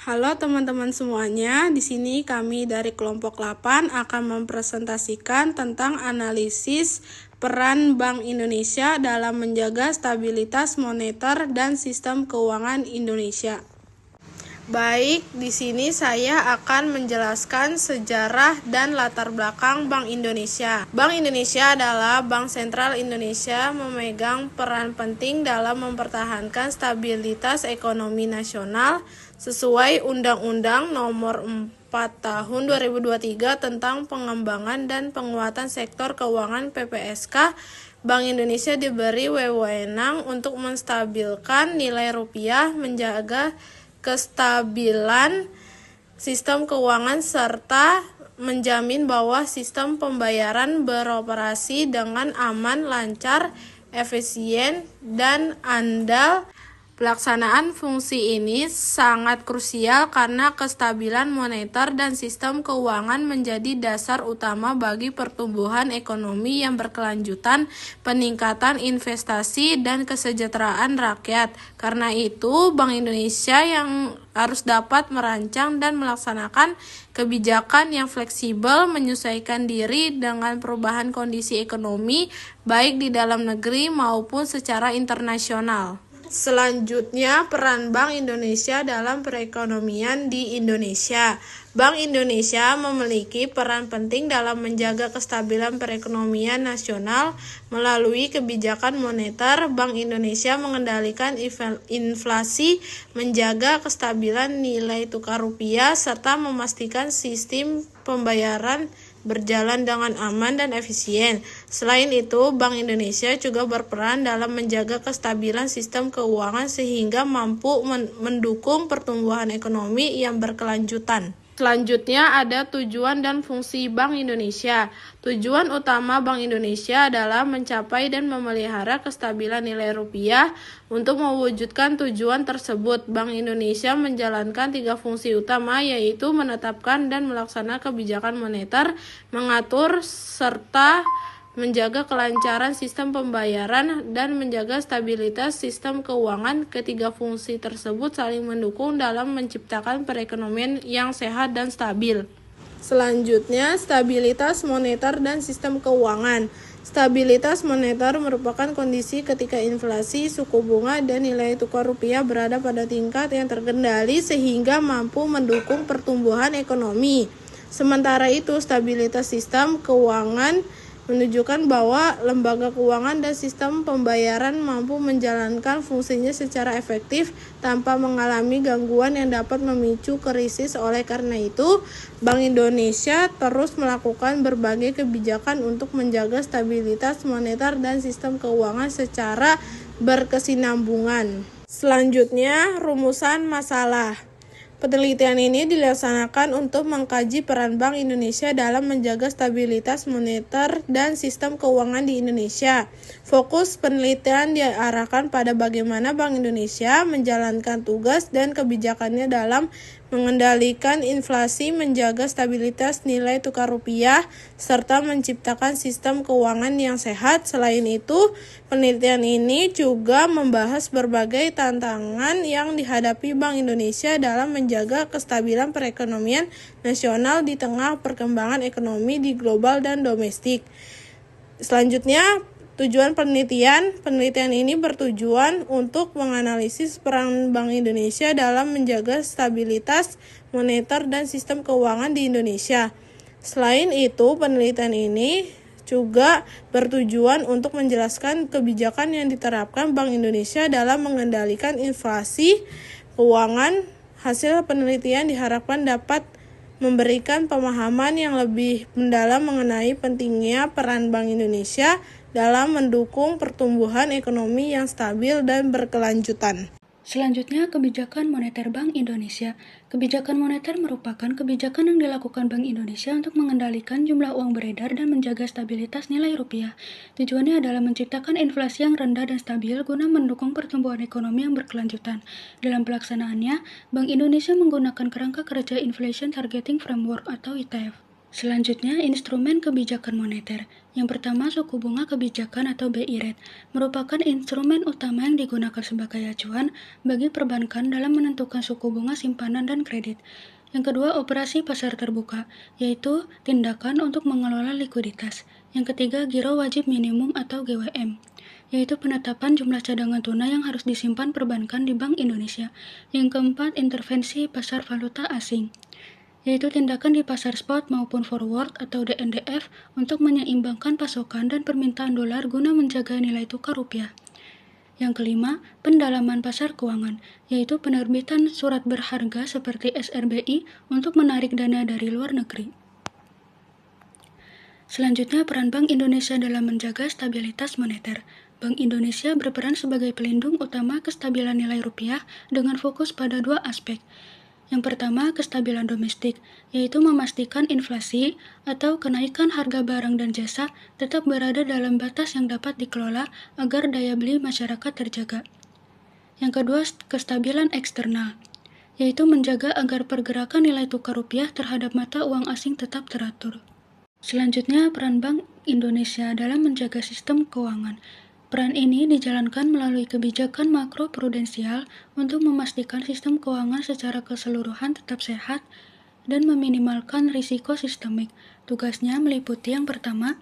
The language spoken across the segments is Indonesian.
Halo teman-teman semuanya, di sini kami dari kelompok 8 akan mempresentasikan tentang analisis peran Bank Indonesia dalam menjaga stabilitas moneter dan sistem keuangan Indonesia. Baik, di sini saya akan menjelaskan sejarah dan latar belakang Bank Indonesia. Bank Indonesia adalah Bank Sentral Indonesia, memegang peran penting dalam mempertahankan stabilitas ekonomi nasional sesuai Undang-Undang Nomor 4 Tahun 2023 tentang pengembangan dan penguatan sektor keuangan PPSK. Bank Indonesia diberi wewenang untuk menstabilkan nilai rupiah, menjaga kestabilan sistem keuangan serta menjamin bahwa sistem pembayaran beroperasi dengan aman, lancar, efisien, dan andal. Pelaksanaan fungsi ini sangat krusial karena kestabilan moneter dan sistem keuangan menjadi dasar utama bagi pertumbuhan ekonomi yang berkelanjutan, peningkatan investasi, dan kesejahteraan rakyat. Karena itu, Bank Indonesia yang harus dapat merancang dan melaksanakan kebijakan yang fleksibel, menyesuaikan diri dengan perubahan kondisi ekonomi, baik di dalam negeri maupun secara internasional. Selanjutnya, peran Bank Indonesia dalam perekonomian di Indonesia. Bank Indonesia memiliki peran penting dalam menjaga kestabilan perekonomian nasional melalui kebijakan moneter. Bank Indonesia mengendalikan inflasi, menjaga kestabilan nilai tukar rupiah, serta memastikan sistem pembayaran berjalan dengan aman dan efisien. Selain itu, Bank Indonesia juga berperan dalam menjaga kestabilan sistem keuangan sehingga mampu mendukung pertumbuhan ekonomi yang berkelanjutan. Selanjutnya ada tujuan dan fungsi Bank Indonesia. Tujuan utama Bank Indonesia adalah mencapai dan memelihara kestabilan nilai rupiah. Untuk mewujudkan tujuan tersebut, Bank Indonesia menjalankan 3 fungsi utama, yaitu menetapkan dan melaksanakan kebijakan moneter, mengatur serta menjaga kelancaran sistem pembayaran, dan menjaga stabilitas sistem keuangan. Ketiga fungsi tersebut saling mendukung dalam menciptakan perekonomian yang sehat dan stabil. Selanjutnya, stabilitas moneter dan sistem keuangan. Stabilitas moneter merupakan kondisi ketika inflasi, suku bunga, dan nilai tukar rupiah berada pada tingkat yang terkendali sehingga mampu mendukung pertumbuhan ekonomi. Sementara itu, stabilitas sistem keuangan menunjukkan bahwa lembaga keuangan dan sistem pembayaran mampu menjalankan fungsinya secara efektif tanpa mengalami gangguan yang dapat memicu krisis. Oleh karena itu, Bank Indonesia terus melakukan berbagai kebijakan untuk menjaga stabilitas moneter dan sistem keuangan secara berkesinambungan. Selanjutnya, rumusan masalah. Penelitian ini dilaksanakan untuk mengkaji peran Bank Indonesia dalam menjaga stabilitas moneter dan sistem keuangan di Indonesia. Fokus penelitian diarahkan pada bagaimana Bank Indonesia menjalankan tugas dan kebijakannya dalam mengendalikan inflasi, menjaga stabilitas nilai tukar rupiah, serta menciptakan sistem keuangan yang sehat. Selain itu, penelitian ini juga membahas berbagai tantangan yang dihadapi Bank Indonesia dalam menjaga kestabilan perekonomian nasional di tengah perkembangan ekonomi di global dan domestik. Selanjutnya, tujuan penelitian ini bertujuan untuk menganalisis peran Bank Indonesia dalam menjaga stabilitas moneter dan sistem keuangan di Indonesia. Selain itu, penelitian ini juga bertujuan untuk menjelaskan kebijakan yang diterapkan Bank Indonesia dalam mengendalikan inflasi keuangan. Hasil penelitian diharapkan dapat memberikan pemahaman yang lebih mendalam mengenai pentingnya peran Bank Indonesia dalam mendukung pertumbuhan ekonomi yang stabil dan berkelanjutan. Selanjutnya, kebijakan moneter Bank Indonesia. Kebijakan moneter merupakan kebijakan yang dilakukan Bank Indonesia untuk mengendalikan jumlah uang beredar dan menjaga stabilitas nilai rupiah. Tujuannya adalah menciptakan inflasi yang rendah dan stabil guna mendukung pertumbuhan ekonomi yang berkelanjutan. Dalam pelaksanaannya, Bank Indonesia menggunakan kerangka kerja Inflation Targeting Framework atau ITF. Selanjutnya, instrumen kebijakan moneter. Yang pertama, suku bunga kebijakan atau BI rate merupakan instrumen utama yang digunakan sebagai acuan bagi perbankan dalam menentukan suku bunga simpanan dan kredit. Yang kedua, operasi pasar terbuka, yaitu tindakan untuk mengelola likuiditas. Yang ketiga, giro wajib minimum atau GWM, yaitu penetapan jumlah cadangan tunai yang harus disimpan perbankan di Bank Indonesia. Yang keempat, intervensi pasar valuta asing, yaitu tindakan di pasar spot maupun forward atau DNDF untuk menyeimbangkan pasokan dan permintaan dolar guna menjaga nilai tukar rupiah. Yang kelima, pendalaman pasar keuangan, yaitu penerbitan surat berharga seperti SRBI untuk menarik dana dari luar negeri. Selanjutnya, peran Bank Indonesia dalam menjaga stabilitas moneter. Bank Indonesia berperan sebagai pelindung utama kestabilan nilai rupiah dengan fokus pada dua aspek. Yang pertama, kestabilan domestik, yaitu memastikan inflasi atau kenaikan harga barang dan jasa tetap berada dalam batas yang dapat dikelola agar daya beli masyarakat terjaga. Yang kedua, kestabilan eksternal, yaitu menjaga agar pergerakan nilai tukar rupiah terhadap mata uang asing tetap teratur. Selanjutnya, peran Bank Indonesia dalam menjaga sistem keuangan. Peran ini dijalankan melalui kebijakan makroprudensial untuk memastikan sistem keuangan secara keseluruhan tetap sehat dan meminimalkan risiko sistemik. Tugasnya meliputi yang pertama,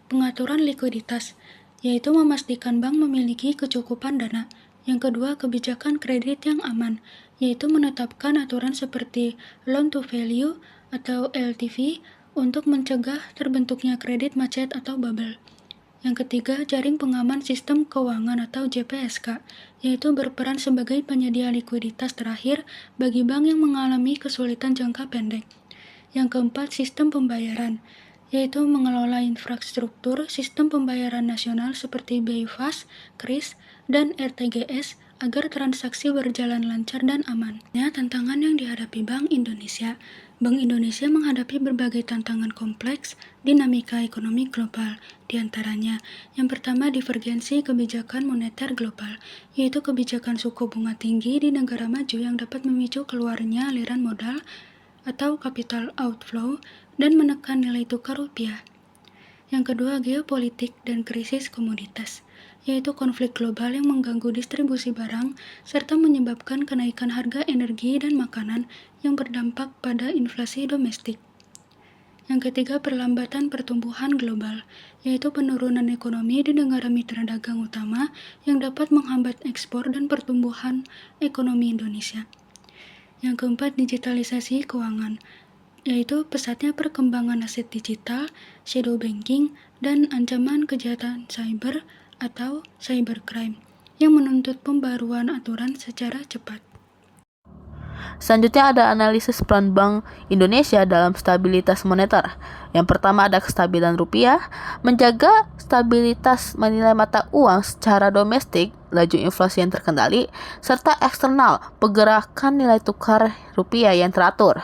pengaturan likuiditas, yaitu memastikan bank memiliki kecukupan dana. Yang kedua, kebijakan kredit yang aman, yaitu menetapkan aturan seperti loan to value atau LTV untuk mencegah terbentuknya kredit macet atau bubble. Yang ketiga, jaring pengaman sistem keuangan atau JPSK, yaitu berperan sebagai penyedia likuiditas terakhir bagi bank yang mengalami kesulitan jangka pendek. Yang keempat, sistem pembayaran, yaitu mengelola infrastruktur sistem pembayaran nasional seperti BI Fast, KRIS, dan RTGS agar transaksi berjalan lancar dan aman. Tantangan yang dihadapi Bank Indonesia. Bank Indonesia menghadapi berbagai tantangan kompleks dinamika ekonomi global. Di antaranya, yang pertama divergensi kebijakan moneter global, yaitu kebijakan suku bunga tinggi di negara maju yang dapat memicu keluarnya aliran modal atau capital outflow dan menekan nilai tukar rupiah. Yang kedua, geopolitik dan krisis komoditas, yaitu konflik global yang mengganggu distribusi barang serta menyebabkan kenaikan harga energi dan makanan yang berdampak pada inflasi domestik. Yang ketiga, perlambatan pertumbuhan global, yaitu penurunan ekonomi di negara mitra dagang utama yang dapat menghambat ekspor dan pertumbuhan ekonomi Indonesia. Yang keempat, digitalisasi keuangan, yaitu pesatnya perkembangan aset digital, shadow banking, dan ancaman kejahatan cyber atau cybercrime yang menuntut pembaruan aturan secara cepat. Selanjutnya ada analisis peran Bank Indonesia dalam stabilitas moneter. Yang pertama ada kestabilan rupiah, menjaga stabilitas nilai mata uang secara domestik, laju inflasi yang terkendali, serta eksternal, pergerakan nilai tukar rupiah yang teratur.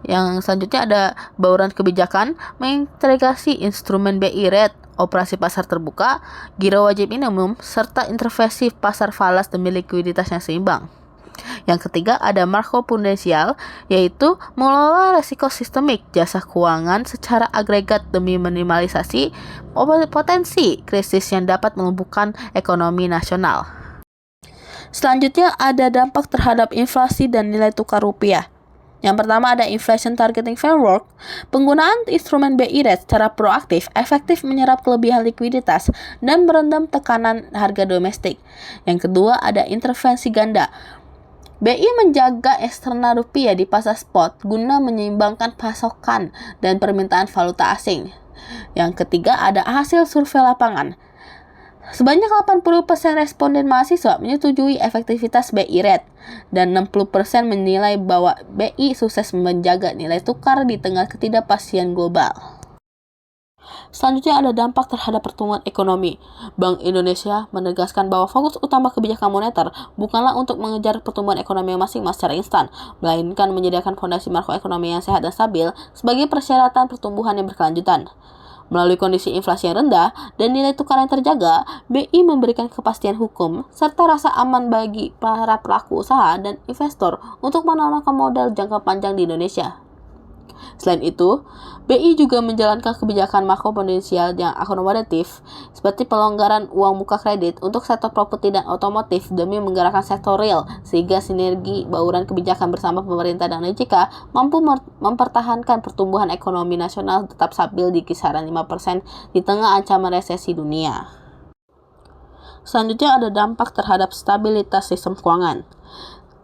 Yang selanjutnya ada bauran kebijakan, mengintegrasi instrumen BI rate, operasi pasar terbuka, giro wajib minimum, serta intervensi pasar falas demi likuiditas yang seimbang. Yang ketiga ada makroprudensial, yaitu mengelola risiko sistemik jasa keuangan secara agregat demi minimalisasi potensi krisis yang dapat melumpuhkan ekonomi nasional. Selanjutnya ada dampak terhadap inflasi dan nilai tukar rupiah. Yang pertama ada Inflation Targeting Framework. Penggunaan instrumen BI rate secara proaktif efektif menyerap kelebihan likuiditas dan merendam tekanan harga domestik. Yang kedua ada intervensi ganda. BI menjaga eksternal rupiah di pasar spot guna menyeimbangkan pasokan dan permintaan valuta asing. Yang ketiga ada hasil survei lapangan. Sebanyak 80% responden mahasiswa menyetujui efektivitas BI rate dan 60% menilai bahwa BI sukses menjaga nilai tukar di tengah ketidakpastian global. Selanjutnya ada dampak terhadap pertumbuhan ekonomi. Bank Indonesia menegaskan bahwa fokus utama kebijakan moneter bukanlah untuk mengejar pertumbuhan ekonomi yang masing-masing secara instan, melainkan menyediakan fondasi makroekonomi yang sehat dan stabil sebagai persyaratan pertumbuhan yang berkelanjutan. Melalui kondisi inflasi yang rendah dan nilai tukar yang terjaga, BI memberikan kepastian hukum serta rasa aman bagi para pelaku usaha dan investor untuk menanamkan modal jangka panjang di Indonesia. Selain itu, BI juga menjalankan kebijakan makroprudensial yang akomodatif, seperti pelonggaran uang muka kredit untuk sektor properti dan otomotif demi menggerakkan sektor real, sehingga sinergi bauran kebijakan bersama pemerintah dan OJK mampu mempertahankan pertumbuhan ekonomi nasional tetap stabil di kisaran 5% di tengah ancaman resesi dunia. Selanjutnya ada dampak terhadap stabilitas sistem keuangan.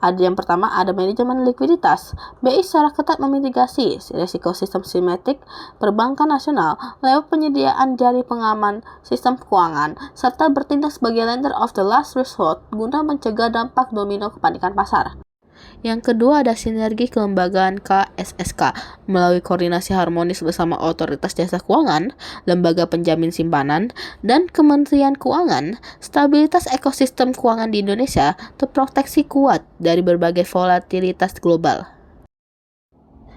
Yang pertama, ada manajemen likuiditas. BI secara ketat memitigasi risiko sistem simetrik perbankan nasional lewat penyediaan jaring pengaman sistem keuangan serta bertindak sebagai lender of the last resort guna mencegah dampak domino kepanikan pasar. Yang kedua ada sinergi kelembagaan KSSK melalui koordinasi harmonis bersama Otoritas Jasa Keuangan, Lembaga Penjamin Simpanan, dan Kementerian Keuangan. Stabilitas ekosistem keuangan di Indonesia terproteksi kuat dari berbagai volatilitas global.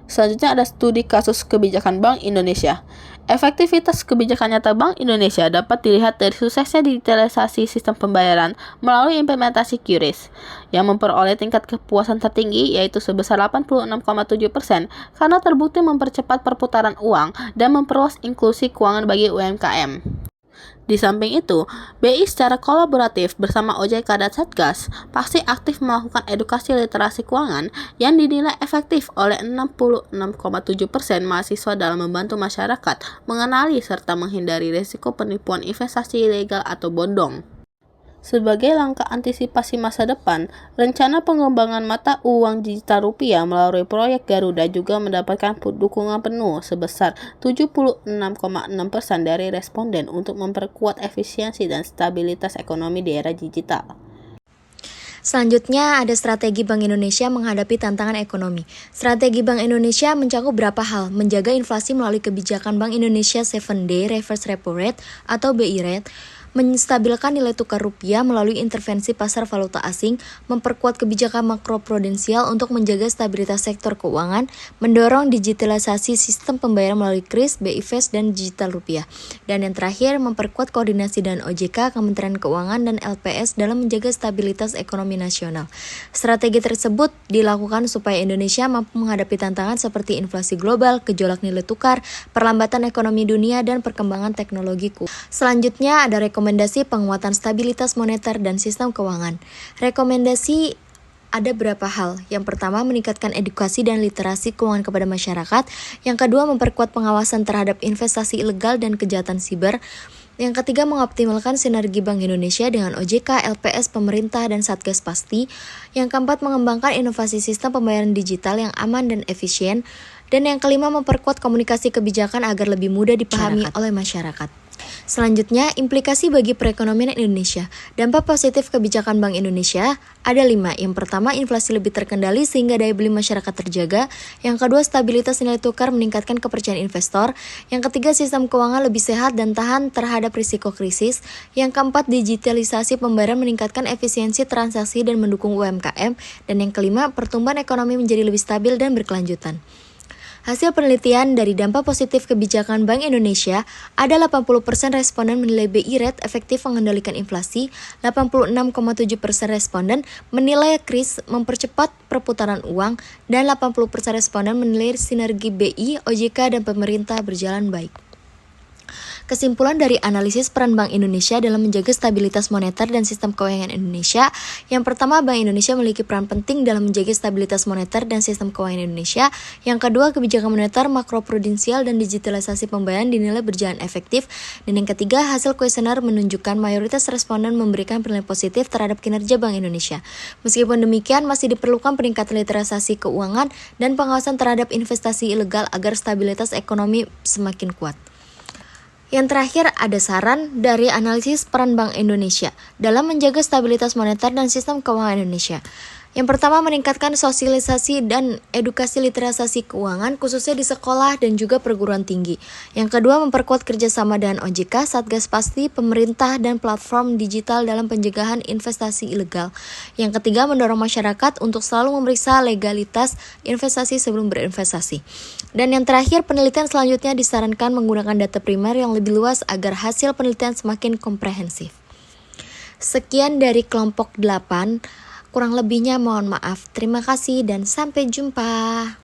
Selanjutnya ada studi kasus kebijakan Bank Indonesia. Efektivitas kebijakan nyata Bank Indonesia dapat dilihat dari suksesnya digitalisasi sistem pembayaran melalui implementasi QRIS yang memperoleh tingkat kepuasan tertinggi yaitu sebesar 86,7% karena terbukti mempercepat perputaran uang dan memperluas inklusi keuangan bagi UMKM. Di samping itu, BI secara kolaboratif bersama OJK dan Satgas pasti aktif melakukan edukasi literasi keuangan yang dinilai efektif oleh 66,7% mahasiswa dalam membantu masyarakat mengenali serta menghindari risiko penipuan investasi ilegal atau bodong. Sebagai langkah antisipasi masa depan, rencana pengembangan mata uang digital rupiah melalui proyek Garuda juga mendapatkan dukungan penuh sebesar 76,6% dari responden untuk memperkuat efisiensi dan stabilitas ekonomi di era digital. Selanjutnya ada strategi Bank Indonesia menghadapi tantangan ekonomi. Strategi Bank Indonesia mencakup beberapa hal, menjaga inflasi melalui kebijakan Bank Indonesia 7-Day Reverse Repo Rate atau BI Rate, menstabilkan nilai tukar rupiah melalui intervensi pasar valuta asing, memperkuat kebijakan makroprudensial untuk menjaga stabilitas sektor keuangan, mendorong digitalisasi sistem pembayaran melalui KRIS, BI Fast, dan digital rupiah. Dan yang terakhir, memperkuat koordinasi dengan OJK, Kementerian Keuangan, dan LPS dalam menjaga stabilitas ekonomi nasional. Strategi tersebut dilakukan supaya Indonesia mampu menghadapi tantangan seperti inflasi global, gejolak nilai tukar, perlambatan ekonomi dunia, dan perkembangan teknologi. Selanjutnya ada rekomendasi penguatan stabilitas moneter dan sistem keuangan. Rekomendasi ada beberapa hal. Yang pertama, meningkatkan edukasi dan literasi keuangan kepada masyarakat. Yang kedua, memperkuat pengawasan terhadap investasi ilegal dan kejahatan siber. Yang ketiga, mengoptimalkan sinergi Bank Indonesia dengan OJK, LPS, pemerintah, dan Satgas Pasti. Yang keempat, mengembangkan inovasi sistem pembayaran digital yang aman dan efisien. Dan yang kelima, memperkuat komunikasi kebijakan agar lebih mudah dipahami oleh masyarakat. Selanjutnya, implikasi bagi perekonomian Indonesia. Dampak positif kebijakan Bank Indonesia ada 5. Yang pertama, inflasi lebih terkendali sehingga daya beli masyarakat terjaga. Yang kedua, stabilitas nilai tukar meningkatkan kepercayaan investor. Yang ketiga, sistem keuangan lebih sehat dan tahan terhadap risiko krisis. Yang keempat, digitalisasi pembayaran meningkatkan efisiensi transaksi dan mendukung UMKM. Dan yang kelima, pertumbuhan ekonomi menjadi lebih stabil dan berkelanjutan. Hasil penelitian dari dampak positif kebijakan Bank Indonesia, ada 80% responden menilai BI Rate efektif mengendalikan inflasi, 86,7% responden menilai KRIS mempercepat perputaran uang, dan 80% responden menilai sinergi BI, OJK, dan pemerintah berjalan baik. Kesimpulan dari analisis peran Bank Indonesia dalam menjaga stabilitas moneter dan sistem keuangan Indonesia. Yang pertama, Bank Indonesia memiliki peran penting dalam menjaga stabilitas moneter dan sistem keuangan Indonesia. Yang kedua, kebijakan moneter, makroprudensial, dan digitalisasi pembayaran dinilai berjalan efektif. Dan yang ketiga, hasil kuesioner menunjukkan mayoritas responden memberikan penilaian positif terhadap kinerja Bank Indonesia. Meskipun demikian, masih diperlukan peningkatan literasi keuangan dan pengawasan terhadap investasi ilegal agar stabilitas ekonomi semakin kuat. Yang terakhir ada saran dari analisis peran Bank Indonesia dalam menjaga stabilitas moneter dan sistem keuangan Indonesia. Yang pertama, meningkatkan sosialisasi dan edukasi literasi keuangan khususnya di sekolah dan juga perguruan tinggi. Yang kedua, memperkuat kerjasama dengan OJK, Satgas Pasti, pemerintah, dan platform digital dalam pencegahan investasi ilegal. Yang ketiga, mendorong masyarakat untuk selalu memeriksa legalitas investasi sebelum berinvestasi. Dan yang terakhir, penelitian selanjutnya disarankan menggunakan data primer yang lebih luas agar hasil penelitian semakin komprehensif. Sekian dari kelompok 8. Kurang lebihnya mohon maaf. Terima kasih dan sampai jumpa.